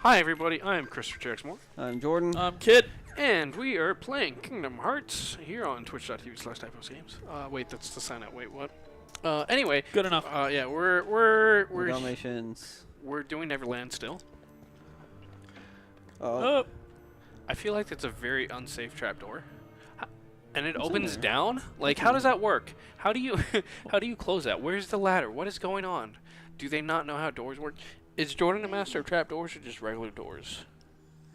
Hi everybody, I am Christopher Jacksmore, I'm Jordan. Kid. and we are playing Kingdom Hearts here on twitch.tv/typosgames. Wait, that's the sign out. Wait, what? Anyway. Good enough. Yeah, we're Dalmatians. we're doing Neverland still. Oh, I feel like it's a very unsafe trapdoor. And it What's in opens there? down? Like, how does that work? How do you how do you close that? Where's the ladder? What is going on? Do they not know how doors work? Is Jordan a master of trapdoors or just regular doors?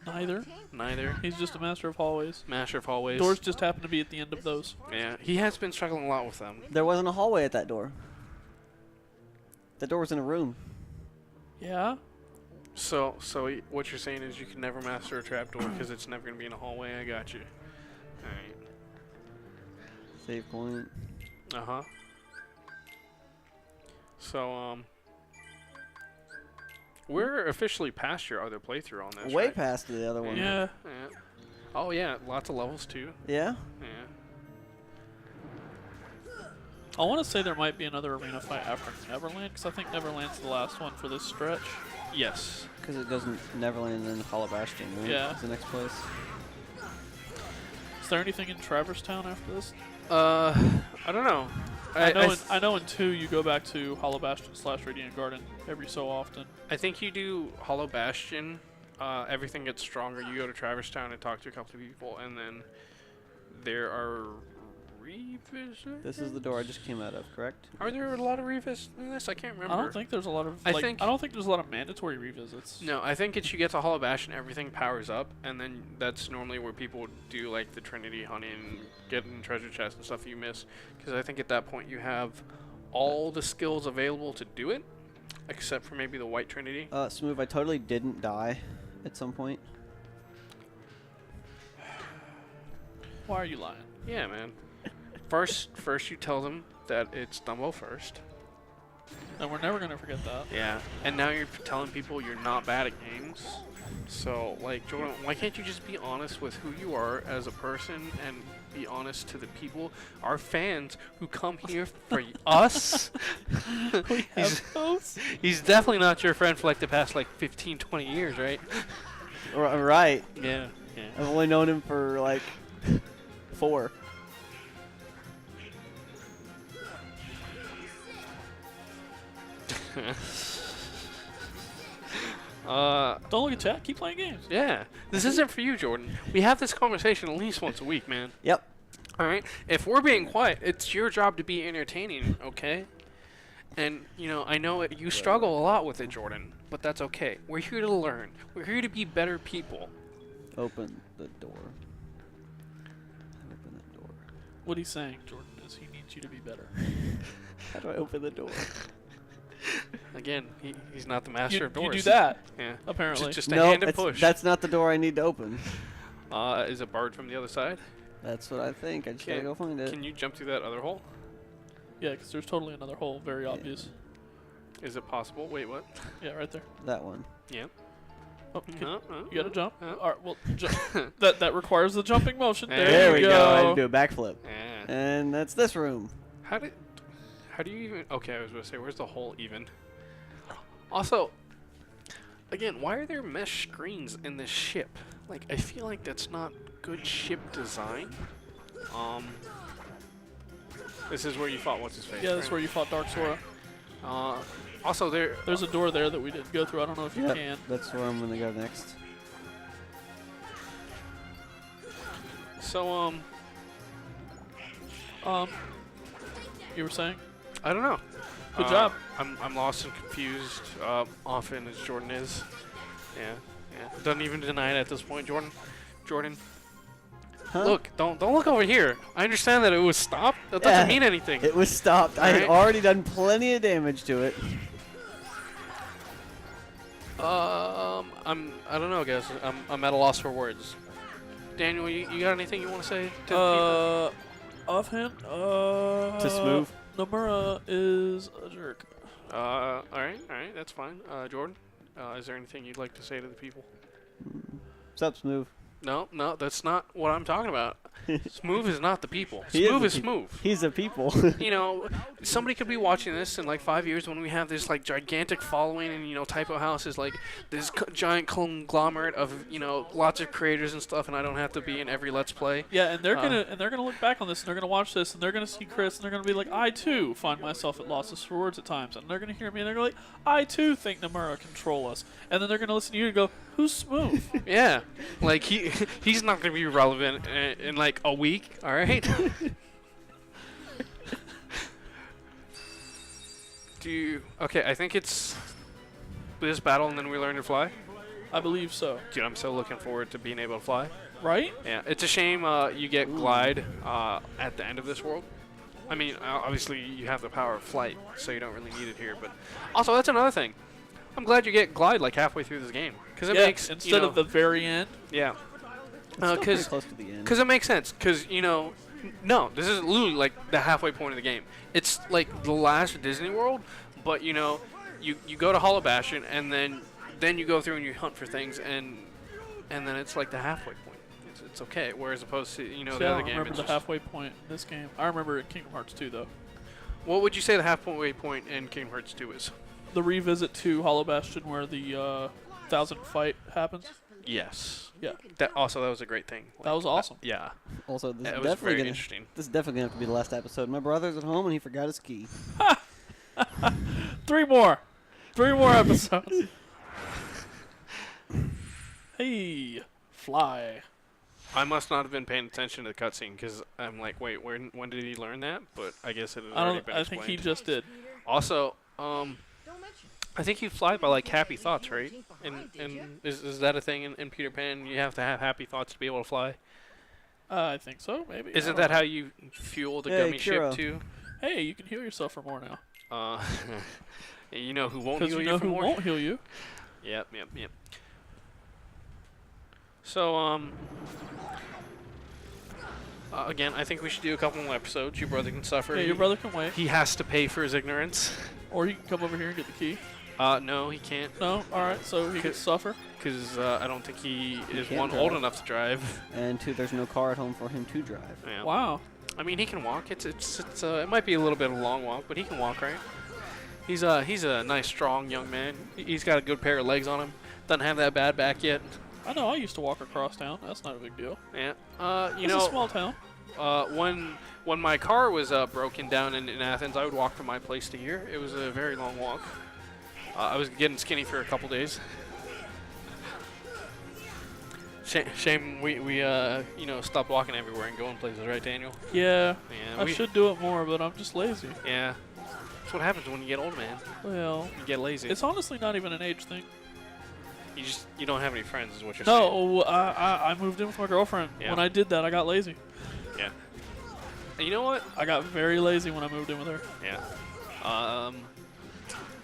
Neither. Neither. He's just a master of hallways. Master of hallways. Doors just happen to be at the end of those. Yeah, he has been struggling a lot with them. there wasn't a hallway at that door. The door was in a room. Yeah. So what you're saying is you can never master a trapdoor because it's never gonna be in a hallway. I got you. All right. Save point. Uh huh. So we're officially past your other playthrough on this. Way right? past the other one. Yeah. Yeah. Oh yeah, lots of levels too. Yeah? Yeah. I want to say there might be another arena fight after Neverland, because I think Neverland's the last one for this stretch. Yes. Because it doesn't Neverland and then Hollow Bastion, right? Yeah. It's the next place. Is there anything in Traverse Town after this? I don't know. I know in 2 you go back to Hollow Bastion / Radiant Garden every so often. I think you do Hollow Bastion. Everything gets stronger. You go to Traverse Town and talk to a couple of people, and then there are revisits. This is the door I just came out of, correct? Are there a lot of revisits in this? I can't remember. I don't think there's a lot of. I I think- don't think there's a lot of mandatory revisits. No, I think it's you get to Hollow Bastion, everything powers up, and then that's normally where people do like the Trinity hunting and getting treasure chests and stuff you miss. Because I think at that point you have all the skills available to do it, except for maybe the White Trinity. Smooth, I totally didn't die at some point. Why are you lying? Yeah, man. First you tell them that it's Dumbo first. And we're never gonna forget that. Yeah. And now you're telling people you're not bad at games. So, like, Jordan, why can't you just be honest with who you are as a person and be honest to the people, our fans who come here for us? We have those. He's definitely not your friend for like the past like 15, 20 years, right? Right. Yeah. Yeah. I've only known him for like 4. Don't look at chat. Keep playing games. Yeah. This isn't for you, Jordan. We have this conversation at least once a week, man. Yep. All right. If we're being quiet, it's your job to be entertaining, okay? And you know, I know you struggle a lot with it, Jordan, but that's okay. We're here to learn. We're here to be better people. Open the door. Open the door. What he's saying, Jordan, is he needs you to be better. How do I open the door? Again, he's not the master of You doors. do that, Yeah. apparently. Just a No, hand and push. that's not the door I need to open. Is it barred from the other side? That's what I think. I just gotta Okay. go find it. Can you jump through that other hole? Yeah, because there's totally another hole. Very obvious. Is it possible? Wait, what? Yeah, right there. That one. Yeah. Oh, you gotta jump. Yeah. All right, well, that requires the jumping motion. There There, we we go. I had go. to do a backflip. Yeah. And that's this room. How do you even? Okay, I was gonna say, where's the hole even? Also, again, why are there mesh screens in this ship? Like, I feel like that's not good ship design. This is where you fought what's his face. Yeah, that's right? where you fought Dark Sora. Also, There's a door there that we didn't go through. I don't know if you Yep, can. that's where I'm gonna go next. So You were saying? I don't know. Good job. I'm lost and confused. Often as Jordan is. Yeah. Doesn't even deny it at this point, Jordan. Jordan. Huh? Look, don't look over here. I understand that it was stopped. That doesn't Yeah, mean anything. It was stopped. I had Alright. already done plenty of damage to it. I don't know, guys. I'm at a loss for words. Daniel, you got anything you want to say to the people? Offhand, To Smooth. Nomura is a jerk. All right, that's fine. Jordan, is there anything you'd like to say to the people? What's up, Smooth? No, that's not what I'm talking about. Smooth is not the people. He is Smooth the is smooth. He's a people. You know, somebody could be watching this in like 5 years when we have this like gigantic following, and you know, Typo House is like this giant conglomerate of, you know, lots of creators and stuff, and I don't have to be in every Let's Play. Yeah, and they're gonna look back on this, and they're gonna watch this, and they're gonna see Chris, and they're gonna be like, I too find myself at losses for words at times, and they're gonna hear me, and they're gonna be like, I too think Nomura control us, and then they're gonna listen to you and go, who's Smooth? Yeah, like he's not gonna be relevant in like a week. All right. Okay, I think it's this battle and then we learn to fly. I believe so. Dude, I'm so looking forward to being able to fly. Right? Yeah, it's a shame you get glide at the end of this world. I mean, obviously you have the power of flight, so you don't really need it here. But also, that's another thing. I'm glad you get glide like halfway through this game, because it makes instead of the very end. Yeah. Still pretty close to the end. Because it makes sense. Because, you know, no, this is literally like the halfway point of the game. It's like the last Disney World, but, you know, you go to Hollow Bastion, and then you go through and you hunt for things, and then it's like the halfway point. It's okay. Whereas opposed to, you know, the I other don't game. remember the halfway point in this game. I remember in Kingdom Hearts 2, though. What would you say the halfway point in Kingdom Hearts 2 is? The revisit to Hollow Bastion where the 1,000 fight happens. Yes. Yeah. That was a great thing. That was awesome. Yeah. Also, this It is was definitely very gonna. interesting. This is definitely gonna have to be the last episode. My brother's at home and he forgot his key. 3 more. 3 more episodes. Hey, fly. I must not have been paying attention to the cutscene because I'm like, wait, when did he learn that? But I guess it had already been I think explained. he just did. Also, I think you fly by like happy thoughts, right? And is that a thing in Peter Pan? You have to have happy thoughts to be able to fly. I think so, maybe. Isn't that how you fuel the gummy Kira. ship too? Hey, you can heal yourself for more now. You know who won't Because heal you you know for who more? won't heal you. Yep. So, again, I think we should do a couple more episodes. Your brother can suffer. Yeah, your brother can wait. He has to pay for his ignorance. Or he can come over here and get the key. No, he can't. No? Alright, so he can suffer. Because I don't think he is, can't one, drive. old enough to drive. And 2, there's no car at home for him to drive. Yeah. Wow. I mean, he can walk. It might be a little bit of a long walk, but he can walk, right? He's a nice, strong young man. He's got a good pair of legs on him. Doesn't have that bad back yet. I know, I used to walk across town. That's not a big deal. Yeah. You It's know, a small town. when my car was broken down in Athens, I would walk from my place to here. It was a very long walk. I was getting skinny for a couple days. Shame we you know, stopped walking everywhere and going places, right, Daniel? Yeah. Yeah. I should do it more, but I'm just lazy. Yeah. That's what happens when you get old, man. Well, You get lazy. it's honestly not even an age thing. You don't have any friends, is what you're saying. No, I moved in with my girlfriend. Yeah. When I did that, I got lazy. Yeah. And you know what? I got very lazy when I moved in with her. Yeah.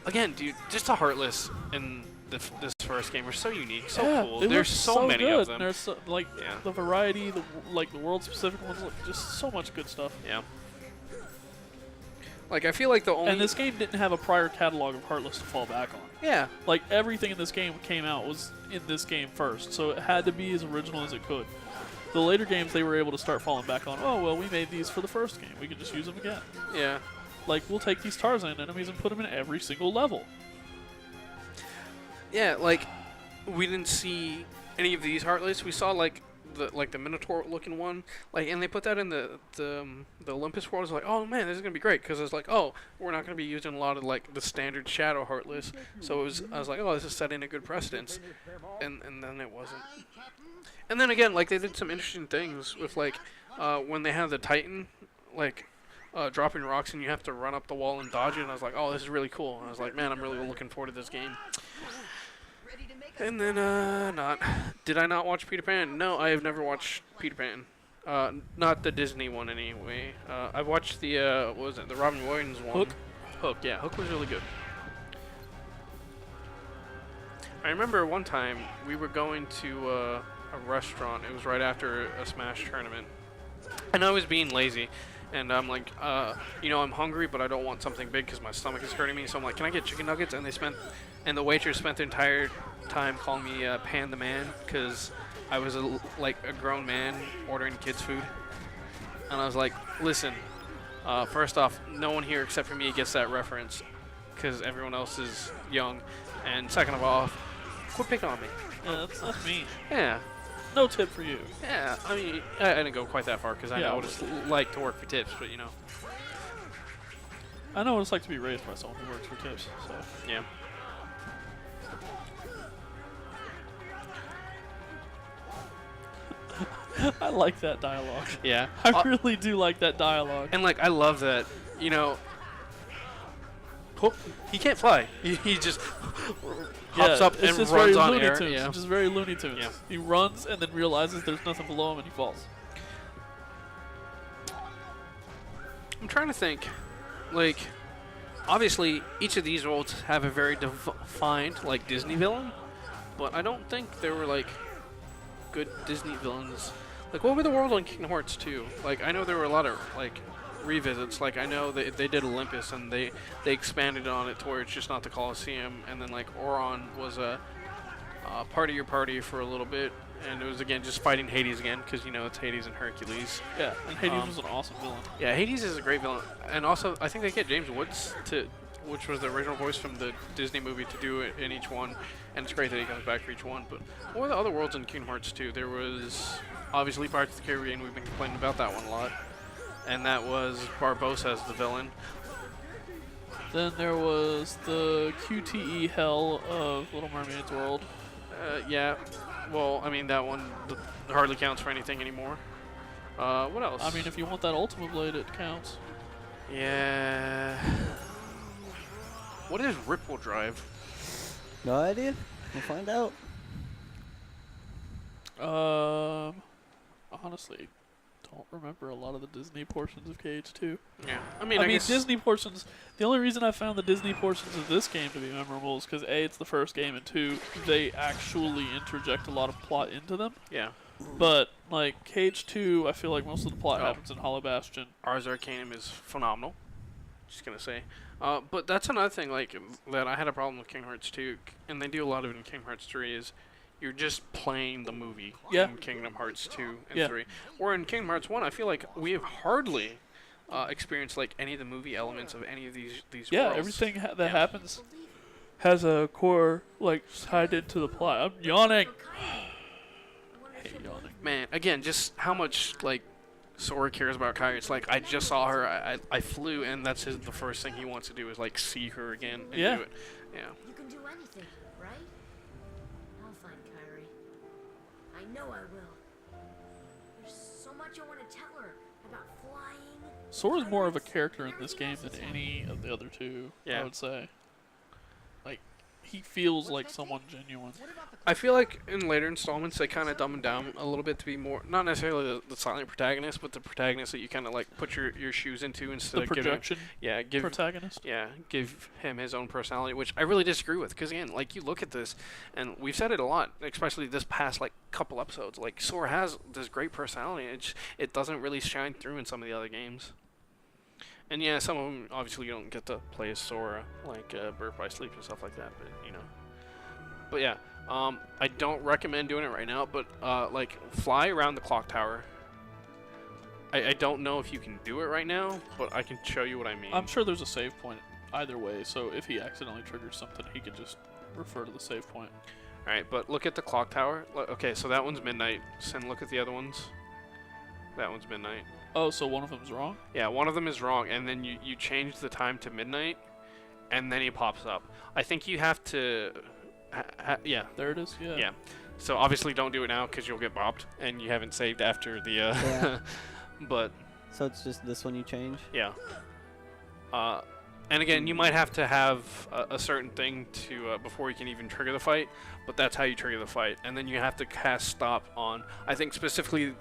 Again, dude, just the Heartless in this first game are so unique, so yeah, cool. they There's look so many good. of them. There's so, like Yeah. the variety, the world-specific ones, look just so much good stuff. Yeah. Like, I feel like the only... And this game didn't have a prior catalog of Heartless to fall back on. Yeah. Like everything in this game came out was in this game first, so it had to be as original as it could. The later games they were able to start falling back on. Oh well, we made these for the first game. We could just use them again. Yeah. Like we'll take these Tarzan enemies and put them in every single level. Yeah, like, we didn't see any of these Heartless. We saw, like the Minotaur-looking one, like, and they put that in the Olympus world. It's like, oh man, this is gonna be great, because it's like, oh, we're not gonna be using a lot of like the standard Shadow Heartless. So I was like, oh, this is setting a good precedence, and then it wasn't. And then again, like, they did some interesting things with like when they have the Titan, like. Dropping rocks and you have to run up the wall and dodge it, and I was like, oh, this is really cool. And I was like, man, I'm really looking forward to this game. And then, not. Did I not watch Peter Pan? No, I have never watched Peter Pan. Not the Disney one, anyway. I've watched the, what was it, the Robin Williams one. Hook, yeah. Hook was really good. I remember one time we were going to a restaurant. It was right after a Smash tournament. And I was being lazy. And I'm like, you know, I'm hungry, but I don't want something big because my stomach is hurting me. So I'm like, can I get chicken nuggets? And the waitress spent the entire time calling me Pan the Man because I was like a grown man ordering kids food, and I was like, listen, first off, no one here except for me gets that reference, because everyone else is young, and second of all, quit picking on me. Yeah, that's mean. Yeah. No tip for you. Yeah, I mean, I didn't go quite that far because I Yeah, know what it's like to work for tips, but you know. I know what it's like to be raised by someone who works for tips. So Yeah. I like that dialogue. Yeah. I really do like that dialogue. And like, I love that, you know, he can't fly. He just hops up it's and just runs very on Looney air. Tunes. Yeah. Just very Looney Tunes. Yeah. He runs and then realizes there's nothing below him and he falls. I'm trying to think, like, obviously each of these worlds have a very defined like Disney villain, but I don't think there were like good Disney villains. Like, what were the world on Kingdom Hearts 2? Like, I know there were a lot of like revisits. Like, I know they did Olympus and they expanded on it to where it's just not the Colosseum, and then like Oron was a part of your party for a little bit, and it was again just fighting Hades again because you know it's Hades and Hercules. Yeah, and Hades was an awesome villain. Yeah, Hades is a great villain, and also I think they get James Woods which was the original voice from the Disney movie, to do it in each one, and it's great that he comes back for each one. But what were the other worlds in Kingdom Hearts 2? There was obviously Pirates of the Caribbean. We've been complaining about that one a lot, and that was Barbossa as the villain. Then there was the QTE hell of Little Mermaid's world. Yeah, well, I mean that one hardly counts for anything anymore. What else? I mean, if you want that Ultimate Blade, it counts. Yeah. What is Ripple Drive? No idea. We'll find out. Honestly, don't remember a lot of the Disney portions of KH2. Yeah, I I mean, mean, Disney portions. The only reason I found the Disney portions of this game to be memorable is because A, it's the first game, and two, they actually interject a lot of plot into them. Yeah. But like KH2, I feel like most of the plot Oh. happens in Hollow Bastion. Ars Arcanum is phenomenal. Just gonna say. But that's another thing, like, that I had a problem with Kingdom Hearts 2, and they do a lot of it in Kingdom Hearts 3, is you're just playing the movie Yeah. in Kingdom Hearts 2 and Yeah. 3. Or in Kingdom Hearts 1, I feel like we have hardly experienced, like, any of the movie elements of any of these Yeah, worlds. everything that Yeah. happens has a core like tied into the plot. I'm yawning. I hate yawning. Man, again, just how much, like, Sora cares about Kairi. It's like, I just saw her, I flew, and that's the first thing he wants to do is, like, see her again and Yeah. do it. Yeah. You can do anything, right? I'll find Kyrie. I know I will. There's so much I want to tell her about flying. Sora's more of a character in this game than any of the other two, Yeah. I would say. Like, he feels like someone genuine. I feel like in later installments they kind of dumb him down a little bit to be more, not necessarily the silent protagonist, but the protagonist that you kind of like put your shoes into instead The of giving, projection give protagonist. give him his own personality, which I really disagree with. Because again, like, you look at this, and we've said it a lot, especially this past like couple episodes. Like, Sora has this great personality, and it doesn't really shine through in some of the other games. And yeah, some of them obviously you don't get to play as Sora, like Birth by Sleep and stuff like that. But you know, but yeah. I don't recommend doing it right now, but like, fly around the clock tower. I don't know if you can do it right now, but I can show you what I mean. I'm sure there's a save point either way, so if he accidentally triggers something, he could just refer to the save point. Alright, but look at the clock tower. Okay, so that one's midnight. And look at the other ones. That one's midnight. Oh, so one of them's wrong? Yeah, one of them is wrong, and then you change the time to midnight, and then he pops up. I think you have to... yeah. There it is, yeah. Yeah. So obviously don't do it now because you'll get bopped, and you haven't saved after the... Yeah. But... So it's just this one you change? Yeah. And again, you might have to have a certain thing to before you can even trigger the fight, but that's how you trigger the fight. And then you have to cast stop on, I think specifically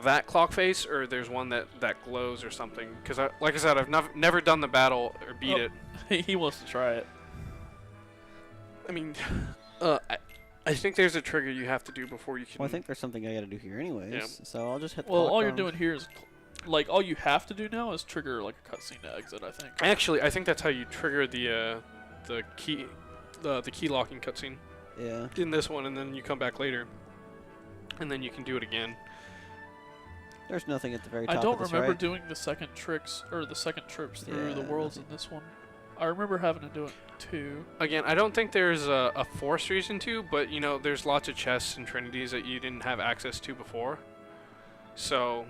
that clock face, or there's one that glows or something. Because like I said, I've never done the battle or beat it. He wants to try it. I mean, I think there's a trigger you have to do before you can. Well, I think there's something I gotta do here anyways. Yeah. So I'll just hit the Well, clock all you're down. doing here is, like, all you have to do now is trigger, like, a cutscene to exit, I think. Actually, I think that's how you trigger the key locking cutscene Yeah. in this one, and then you come back later. and then you can do it again. There's nothing at the very top I don't of this, remember right? doing the second tricks or the second trips through the Yeah, worlds in this one. I remember having to do it too. Again, I don't think there's a forced reason to, but you know, there's lots of chests and trinities that you didn't have access to before. So,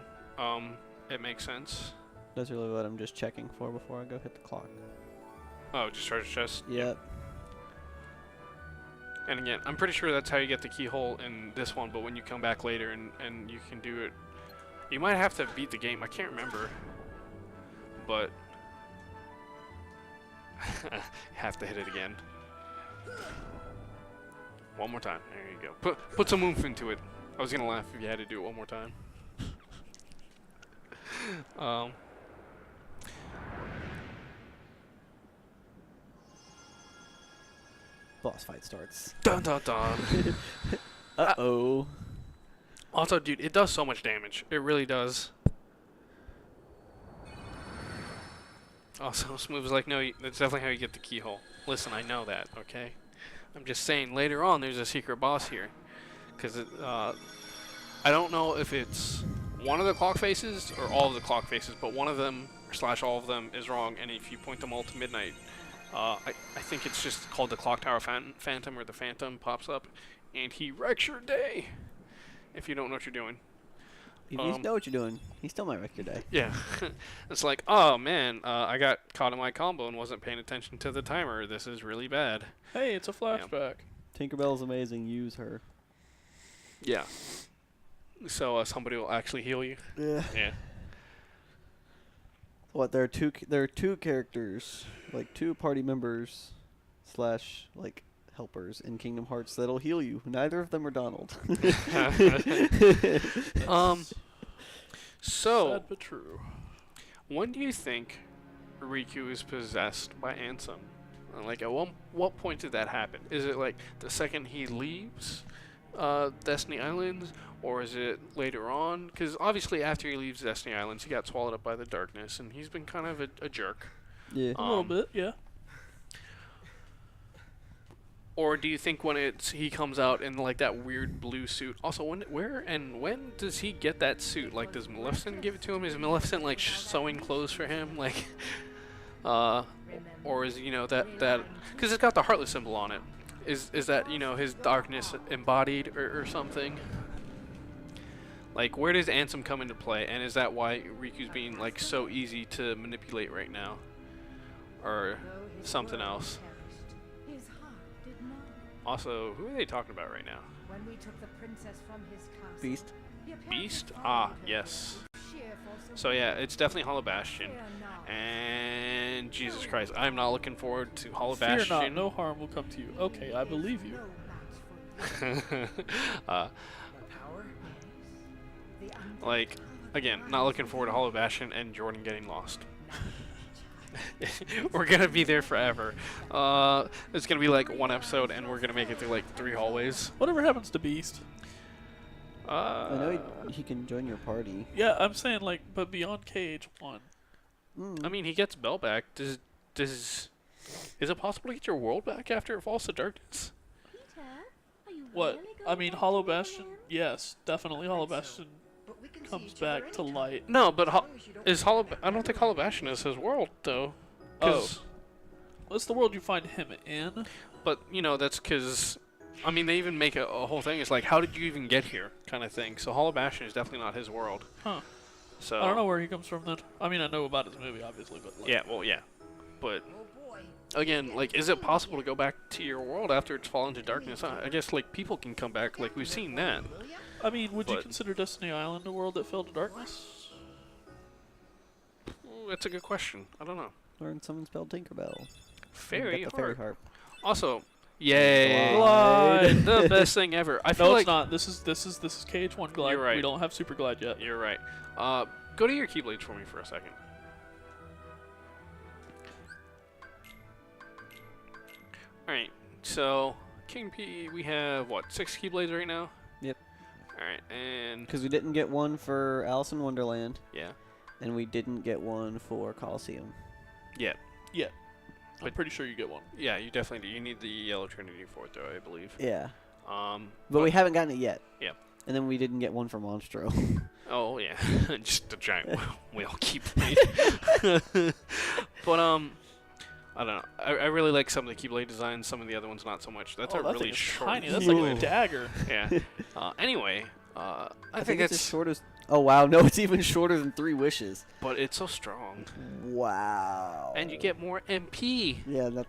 it makes sense. That's really what I'm just checking for before I go hit the clock. Oh, just treasure chest. Yep. And again, I'm pretty sure that's how you get the keyhole in this one, but when you come back later and you can do it, you might have to beat the game. I can't remember. But have to hit it again. One more time. There you go. Put some oomph into it. I was gonna laugh if you had to do it one more time. Boss fight starts. Dun dun dun. Uh-oh. Also, dude, it does so much damage. It really does. Also, Smooth is like, no, that's definitely how you get the keyhole. Listen, I know that, okay? I'm just saying, later on, there's a secret boss here. Because I don't know if it's one of the clock faces or all of the clock faces, but one of them, / all of them, is wrong, and if you point them all to midnight, I think it's just called the Clock Tower Phantom, or the Phantom pops up, and he wrecks your day, if you don't know what you're doing. If you know what you're doing, he still might wreck your day. Yeah. It's like, oh man, I got caught in my combo and wasn't paying attention to the timer. This is really bad. Hey, it's a flashback. Tinkerbell's amazing. Use her. Yeah. So somebody will actually heal you. Yeah. Yeah. What? There are two characters, like 2 party members, / like helpers in Kingdom Hearts that'll heal you. Neither of them are Donald. So, Sad but true. when do you think Riku is possessed by Ansem? Like, at what point did that happen? Is it like the second he leaves Destiny Islands, or is it later on? Because obviously, after he leaves Destiny Islands, he got swallowed up by the darkness, and he's been kind of a jerk. Yeah. A little bit, yeah. Or do you think when he comes out in like that weird blue suit? Also, when does he get that suit? Like, does Maleficent give it to him? Is Maleficent like sewing clothes for him? Like, or is that because it's got the Heartless symbol on it? Is that his darkness embodied or something? Like, where does Ansem come into play? And is that why Riku's being like so easy to manipulate right now, or something else? Also, who are they talking about right now? When we took the princess from his castle, Beast. he appeared Beast? to Ah, find her yes. sheer force of So yeah, it's definitely Hollow Bastion. fear not. And Jesus Christ, I'm not looking forward to Hollow Fear Bastion. not, no harm will come to you. Okay, I believe you. No match for you. uh, The like, again, not looking forward to Hollow Bastion and Jordan getting lost. We're gonna be there forever. It's gonna be like one episode, and we're gonna make it through like 3 hallways. Whatever happens to Beast? I know he can join your party. Yeah, I'm saying like, but beyond KH1. I mean, he gets Bell back. Is it possible to get your world back after it falls to darkness? Peter, are you What? really I going mean, back Hollow to the Bastion. land? Yes, definitely Hollow Bastion But we can see comes each other back to anytime. light. No, but As long as you don't is I don't think Hollow Bastion is his world though. Oh, 'Cause- what's the world you find him in? But that's because, I mean, they even make a whole thing. It's like, how did you even get here, kind of thing. So Hollow Bastion is definitely not his world. Huh. So I don't know where he comes from then. I mean, I know about his movie, obviously, but like, Yeah, well, yeah, but Oh boy. again, like, is it possible to go back to your world after it's fallen to darkness? I guess like people can come back. Like we've seen that. I mean, would you But- consider Destiny Island a world that fell to darkness? Ooh, that's a good question. I don't know. Learn summon spell Tinkerbell. And Fairy get the fairy heart. harp. Also, yay! Glide. The best thing ever. I feel No, like it's not. This is KH1 Glide. You're right. We don't have Super Glide yet. You're right. Go to your Keyblades for me for a second. Alright, so King P, we have what, 6 Keyblades right now? Yep. Alright, and Because we didn't get one for Alice in Wonderland, yeah. and we didn't get one for Coliseum. I'm pretty sure you get one. Yeah, you definitely do. You need the Yellow Trinity for it though, I believe. Yeah. Um, But we haven't gotten it yet. And then we didn't get one for Monstro. Oh yeah, just a giant whale keyblade. But I don't know. I really like some of the keyblade designs. Some of the other ones not so much. That's Oh, a that really thing is short. tiny. That's like a Ooh. dagger. Yeah. Anyway, I think it's that's. as short as. Oh wow! No, it's even shorter than 3 wishes. But it's so strong, Wow. and you get more MP Yeah. That,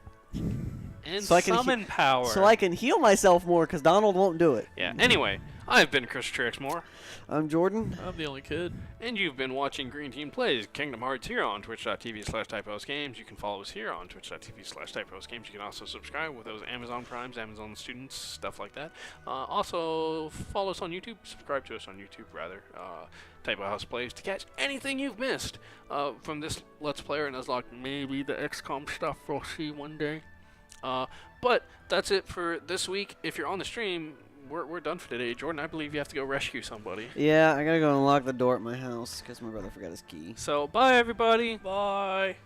and So I can summon power. so I can heal myself more because Donald won't do it. Yeah. Anyway, I've been Chris Trixmore, I'm Jordan. I'm the only kid. and you've been watching Green Team Plays Kingdom Hearts here on twitch.tv/typosgames. You can follow us here on twitch.tv/typosgames. You can also subscribe with those Amazon Primes, Amazon Students, stuff like that. Also, follow us on YouTube. Subscribe to us on YouTube, rather. Typo House Plays to catch anything you've missed from this Let's Play or Nuzlocke. Maybe the XCOM stuff we'll see one day. But that's it for this week. If you're on the stream, we're done for today. Jordan, I believe you have to go rescue somebody. Yeah, I gotta go unlock the door at my house because my brother forgot his key. So, bye everybody. Bye.